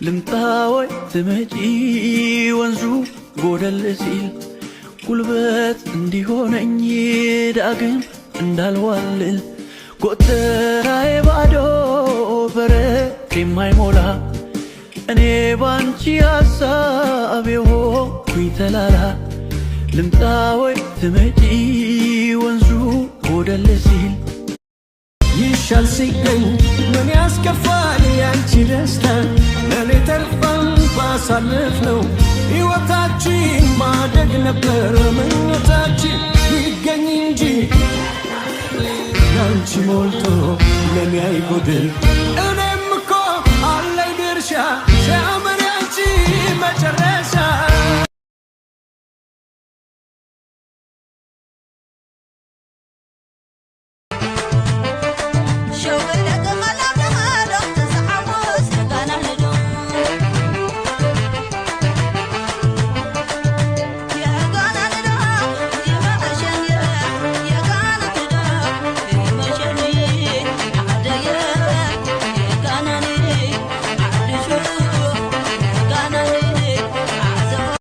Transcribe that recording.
ልምጣወይ ትመጪ ወንዙ ጎደል ሲል ጉልበት እንዲሆነኝ ዳግም እንዳልዋልል ጎተራዬ ባዶ በረት የማይሞላ እኔ ባንቺ ሐሳብ የሆንኩኝ ተላላ ልምጣወይ ትመጪ ወንዙ ጎደል ሲል ይሻል ሲገኝ ምን ያስከፋል ያንቺ ደስታ ለኔ ተርፋን ባሳለፍነው ሕይወታችን ማደግ ነበር ምኞታችን ይገኝ እንጂ ያንቺ ሞልቶ ለኔ አይጎድል